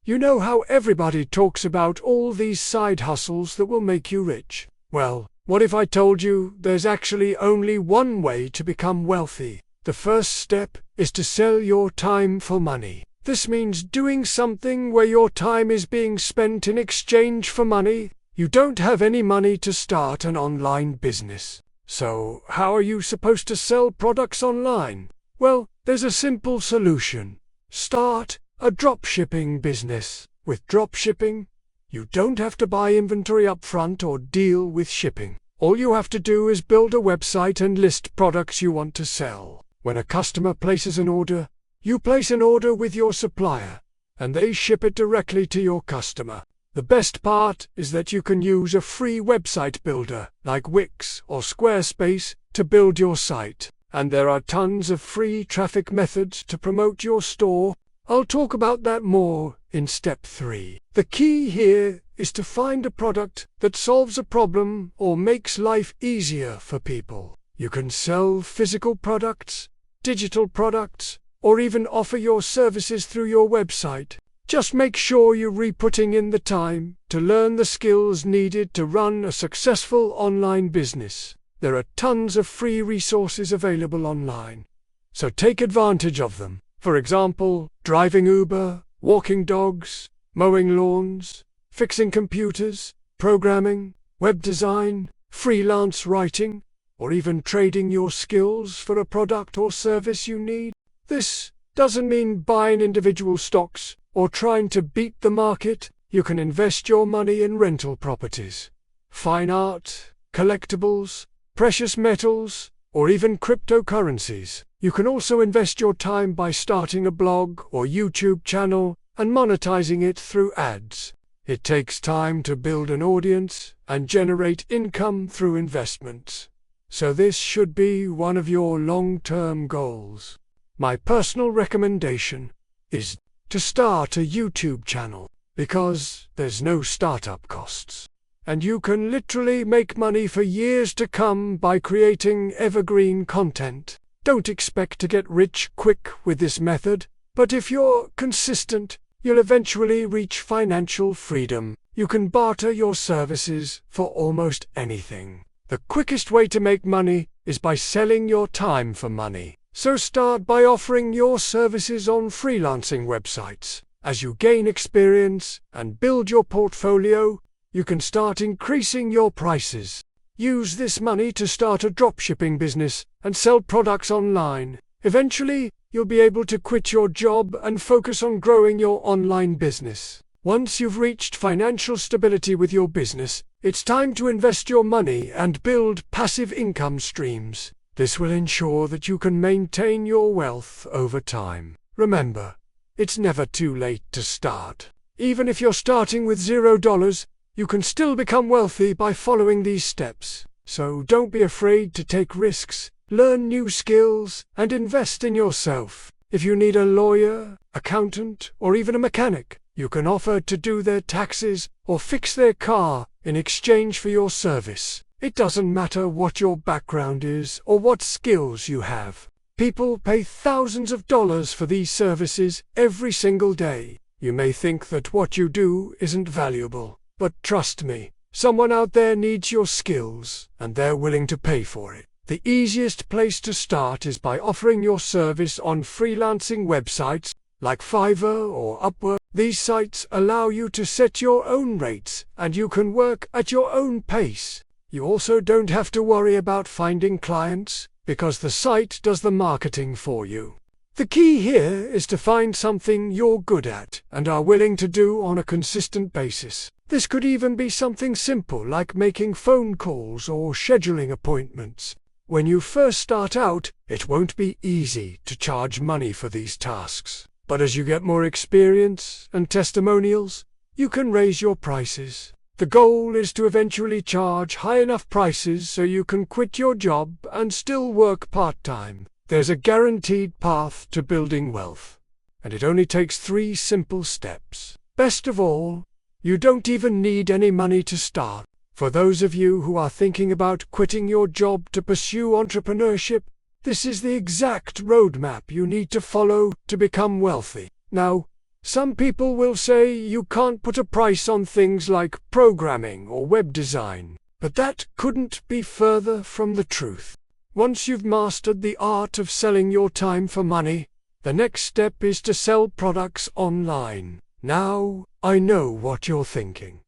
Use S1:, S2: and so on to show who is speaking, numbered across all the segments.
S1: You know how everybody talks about all these side hustles that will make you rich? Well, what if I told you there's actually only one way to become wealthy? The first step is to sell your time for money. This means doing something where your time is being spent in exchange for money. You don't have any money to start an online business. So, how are you supposed to sell products online? Well, there's a simple solution. Start a dropshipping business. With dropshipping, you don't have to buy inventory upfront or deal with shipping. All you have to do is build a website and list products you want to sell. When a customer places an order, you place an order with your supplier, and they ship it directly to your customer. The best part is that you can use a free website builder like Wix or Squarespace to build your site. And there are tons of free traffic methods to promote your store. I'll talk about that more in step 3. The key here is to find a product that solves a problem or makes life easier for people. You can sell physical products, digital products, or even offer your services through your website. Just make sure you're putting in the time to learn the skills needed to run a successful online business. There are tons of free resources available online, so take advantage of them. For example, driving Uber, walking dogs, mowing lawns, fixing computers, programming, web design, freelance writing, or even trading your skills for a product or service you need. This doesn't mean buying individual stocks or trying to beat the market. You can invest your money in rental properties, fine art, collectibles, precious metals, or even cryptocurrencies. You can also invest your time by starting a blog or YouTube channel and monetizing it through ads. It takes time to build an audience and generate income through investments. So this should be one of your long-term goals. My personal recommendation is to start a YouTube channel, because there's no startup costs. And you can literally make money for years to come by creating evergreen content. Don't expect to get rich quick with this method, but if you're consistent, you'll eventually reach financial freedom. You can barter your services for almost anything. The quickest way to make money is by selling your time for money. So start by offering your services on freelancing websites. As you gain experience and build your portfolio, you can start increasing your prices. Use this money to start a dropshipping business and sell products online. Eventually, you'll be able to quit your job and focus on growing your online business. Once you've reached financial stability with your business, it's time to invest your money and build passive income streams. This will ensure that you can maintain your wealth over time. Remember, it's never too late to start. Even if you're starting with $0, you can still become wealthy by following these steps. So don't be afraid to take risks, learn new skills, and invest in yourself. If you need a lawyer, accountant, or even a mechanic, you can offer to do their taxes or fix their car in exchange for your service. It doesn't matter what your background is or what skills you have. People pay thousands of dollars for these services every single day. You may think that what you do isn't valuable, but trust me, someone out there needs your skills, and they're willing to pay for it. The easiest place to start is by offering your service on freelancing websites like Fiverr or Upwork. These sites allow you to set your own rates, and you can work at your own pace. You also don't have to worry about finding clients, because the site does the marketing for you. The key here is to find something you're good at and are willing to do on a consistent basis. This could even be something simple like making phone calls or scheduling appointments. When you first start out, it won't be easy to charge money for these tasks. But as you get more experience and testimonials, you can raise your prices. The goal is to eventually charge high enough prices so you can quit your job and still work part-time. There's a guaranteed path to building wealth, and it only takes 3 simple steps. Best of all, you don't even need any money to start. For those of you who are thinking about quitting your job to pursue entrepreneurship, this is the exact roadmap you need to follow to become wealthy. Now, Some people will say you can't put a price on things like programming or web design, but that couldn't be further from the truth. Once you've mastered the art of selling your time for money, the next step is to sell products online. Now, I know what you're thinking.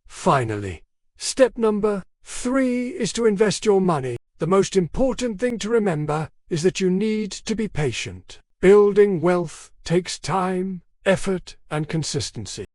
S1: Finally, step number 3 is to invest your money. The most important thing to remember is that you need to be patient. Building wealth takes time, effort, and consistency.